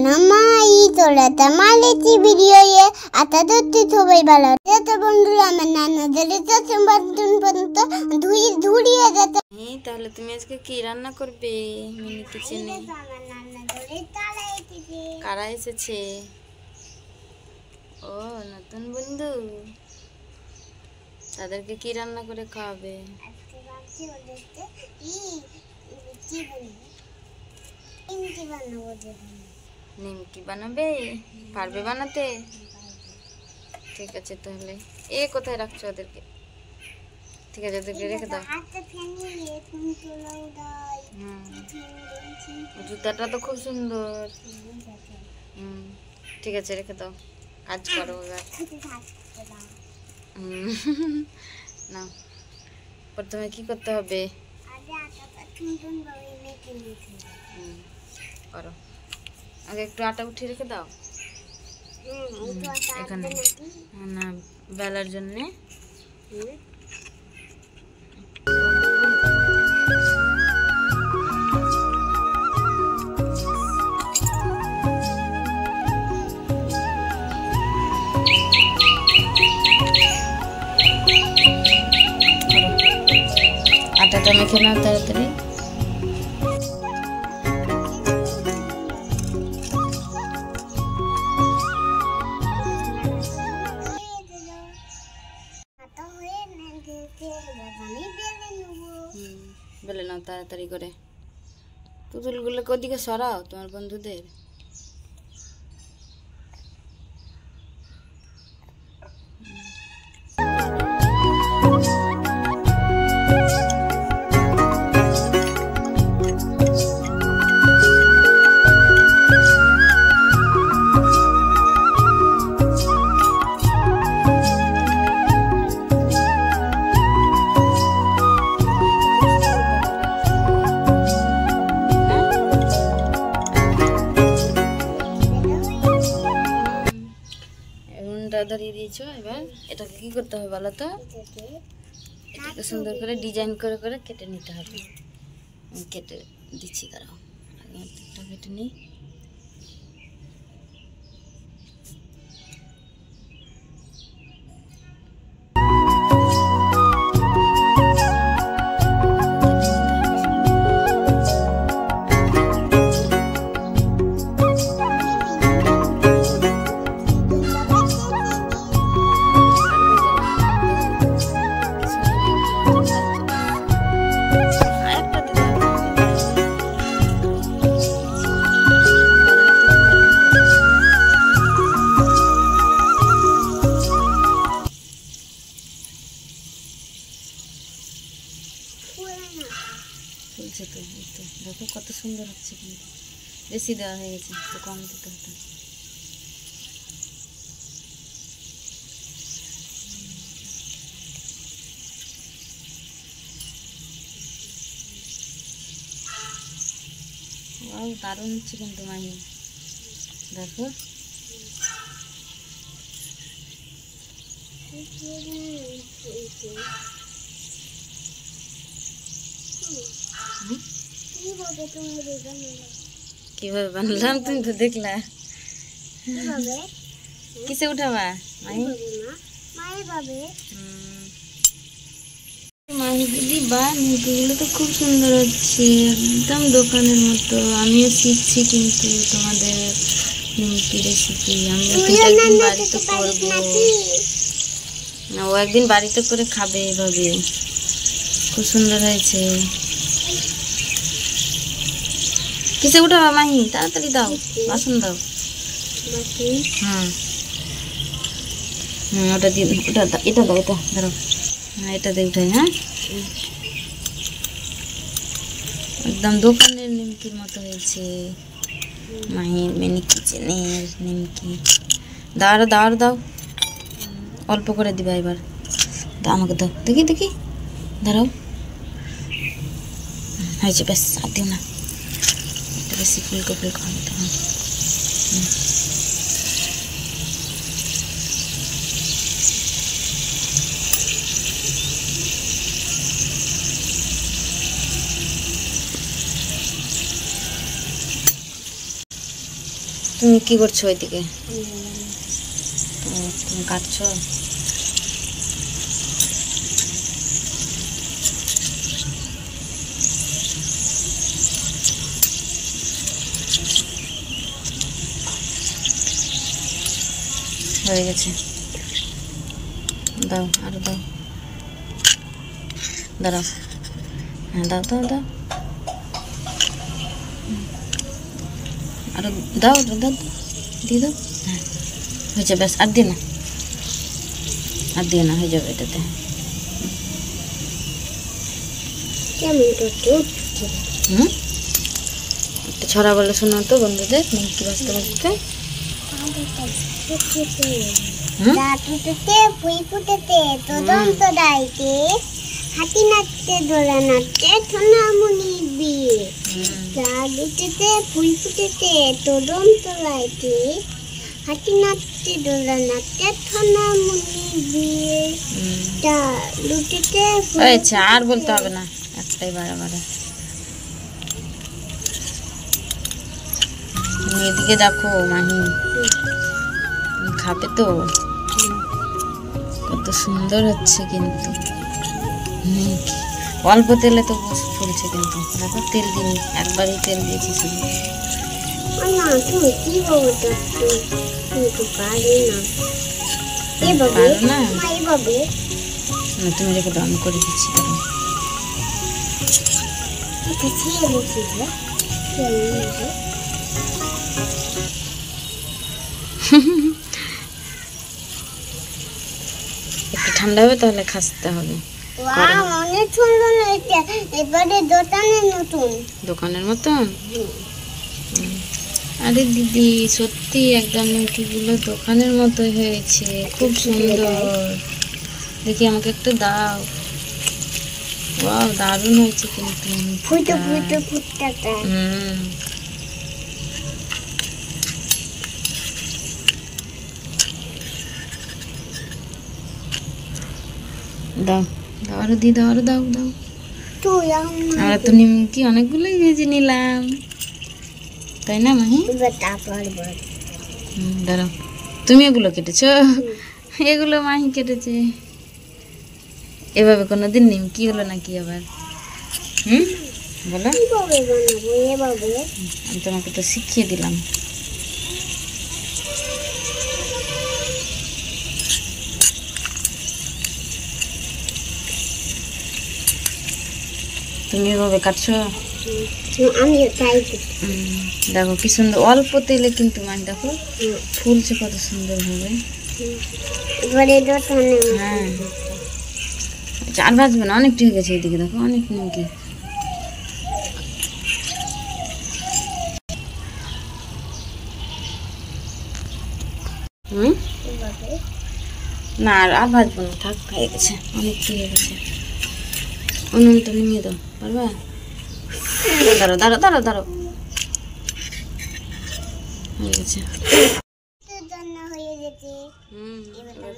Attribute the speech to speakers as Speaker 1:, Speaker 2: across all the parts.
Speaker 1: নামাই তোরা তামালেছি ভিডিওয়ে আতাদত্তি সবাই ভালো যেতে বন্ধুরা আমার নানাদের চাচা বাদুন পর্যন্ত ধুড়িয়ে যেতে।
Speaker 2: তাহলে তুমি আজকে কি রান্না করবে মিনি কিচেনে? কারা এসেছে? ও নতুন বন্ধু, তাদেরকে কি রান্না করে খাওয়াবে? নিমকি বানাবে? পারবে বানাতে? ঠিক আছে, তাহলে এ কোথায় রাখছো ওদেরকে? ঠিক আছে, ওদেরকে রেখে দাও। জুতাটা তো খুব সুন্দর। ঠিক আছে, রেখে দাও, কাজ করো এবার। না, প্রথমে কি করতে হবে? করো, আগে একটু আটা উঠিয়ে রেখে দাও এখানে, না বেলার জন্যে। আটাটা মেখে নাও তাড়াতাড়ি। বেলে নাও তাড়াতাড়ি করে। পুতুলগুলোকে ওদিকে সরাও তোমার বন্ধুদের। ধরিয়ে দিয়েছো, এবার এটাকে কি করতে হবে বলো তো? এটাকে সুন্দর করে ডিজাইন করে করে কেটে নিতে হবে। আমি কেটে দিচ্ছি, দাঁড়াও কেটে নিই। ফুলছে তো, দেখো কত সুন্দর হচ্ছে, কিন্তু বেশি দেওয়া হয়ে গেছে, তো কম দিতে হতো। দারুণ হচ্ছে কিন্তু মাহি, দেখো কিভাবে বানালাম, তুমি তো দেখলা। কিসে উঠাবা মাহি দিদি? বা নিমকিগুলো তো খুব সুন্দর হচ্ছে, একদম দোকানের মতো। আমিও শিখছি কিন্তু তোমাদের নিমকি রেসিপি। আমি একদিন বাড়িতে করবো না, ও একদিন বাড়িতে করে খাবে এভাবে। খুব সুন্দর হয়েছে। কিসে উঠাবা মাহি? তাড়াতাড়ি দাও, বাসন দাও। ওটা দিয়ে, ওটা এটা দাও, এটা ধরো। হ্যাঁ, এটা দিয়ে উঠাই। হ্যাঁ, একদম দোকানের নিমকির মতো হয়েছে। মাহির মিনি কিচেনের নিমকি। দাও দাও দাও, অল্প করে দিবা এবার। দাও আমাকে, দাও দেখি দেখি, দাঁড়াও। হয়েছে, ব্যাস আর দিও না, এটা বেশি ফুলকো ফুলকো হবে তখন। তুমি কি করছো ওইদিকে? তুমি কাটছো? হয়ে গেছে, দাও আরো দাও, দাঁড়াও, হ্যাঁ দাও দাও দাও, আরো দাও দাও দাও, দিয়ে দাও, হ্যাঁ হয়েছে, ব্যাস আর দিয়ে না, আর দিয়ে না, হয়ে যাবে এটাতে। একটা ছড়া বলে শোনো তো বন্ধুদের, নিমকি ভাজতে ভাজতে।
Speaker 1: ফুই ফুটেতে তদন্ত দাইতে হাতি নাচতে দোলা নাচতে সোনামণি বিয়ে। চাঁদ উঠেতে ফুই ফুটেতে তদন্ত লাইতে হাতি নাচতে দোলা নাচতে সোনামণি বিয়ে। চাঁদ উঠেতে
Speaker 2: আর বলতে হবে না, একটাই বারে। এদিকে দেখো মাহি খাবে তো, কত সুন্দর হচ্ছে কিন্তু। অল্প তেলে তো ফুলছে, কিন্তু দেখো তেল দিন, একবারই তেল দিয়েছি শুধু। তুমি রেখে দাও, আমি করে দিচ্ছি। একটু ঠান্ডা হবে তাহলে খাসতে হবে। দোকানের মতন। আরে দিদি সত্যি একদম নিমকিগুলো দোকানের মতো হয়েছে, খুব সুন্দর। দেখি আমাকে একটু দাও। ওয়াও, দারুণ হয়েছে কিন্তু। দাও দাও, আরো দি দাও, আরো দাও দাও। আমরা তো নিমকি অনেকগুলোই ভেজে নিলাম, তাই না মাহি? দাঁড়াও, তুমি এগুলো কেটেছো? এগুলো মাহি কেটেছে। এভাবে কোনোদিন নিমকি হলো নাকি আবার? বলো, আমি তোমাকে তো শিখিয়ে দিলাম। তুমি এভাবে কাটছো? দেখো কি সুন্দর, অল্প তেলে কিন্তু মাছ দেখো ফুলছে কত সুন্দর ভাবে। হ্যাঁ, আর ভাজবে না, অনেক ঠিক আছে। এদিকে দেখো অনেক নিমকি। না আর ভাজবো না, থাক, হয়ে গেছে, অনেক হয়ে গেছে। উনুনটা নিয়ে দাও, পারবা? দাঁড়ো দাঁড়ো দাঁড়ো দাঁড়ো, হয়ে গেছে।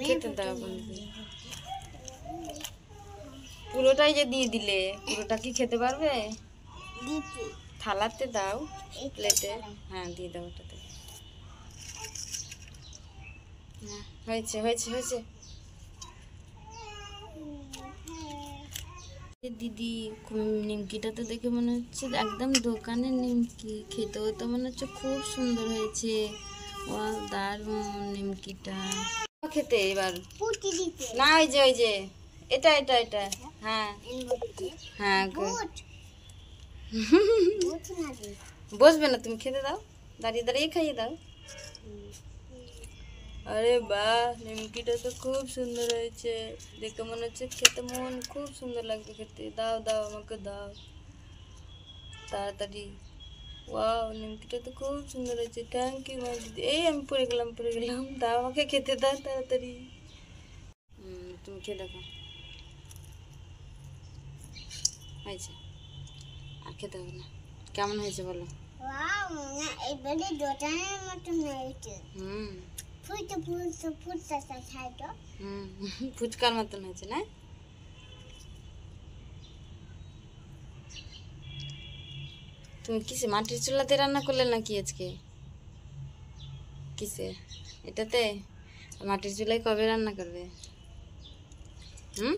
Speaker 2: খেতে দাও, পুরোটাই যে দিয়ে দিলে, পুরোটা কি খেতে পারবে? থালাতে দাও, প্লেটে, হ্যাঁ দিয়ে দাও ওটাতে। হয়েছে হয়েছে হয়েছে। দিদি নিমকিটা তো দেখে মনে হচ্ছে একদম দোকানের নিমকি, খেতেও তো মনে হচ্ছে খুব সুন্দর হয়েছে। দারুণ নিমকিটা খেতে। এবার না, ওই যে এটা এটা এটা, হ্যাঁ হ্যাঁ, বসবে না তুমি, খেতে দাও, দাঁড়িয়ে দাঁড়িয়ে খাইয়ে দাও। আরে বাহ, নিমকিটা তো খুব সুন্দর হয়েছে, দেখে মনে হচ্ছে খেতে মন খুব সুন্দর লাগবে খেতে। দাও দাও, আমাকে দাও তাড়াতাড়ি। ওয়াও, নিমকিটা তো খুব সুন্দর হয়েছে, থ্যাংক ইউ মা দিদি। এই আমি পড়ে গেলাম। দাও আমাকে খেতে দাও তাড়াতাড়ি। তুমি খেয়ে দেখো, হয়েছে, আর খেতে হবে না। কেমন হয়েছে বলো? ফুচকার মতন হয়েছে না? তুমি কিসে মাটির চুলাতে রান্না করলে নাকি আজকে? কিসে এটাতে মাটির চুলায় কবে রান্না করবে? হুম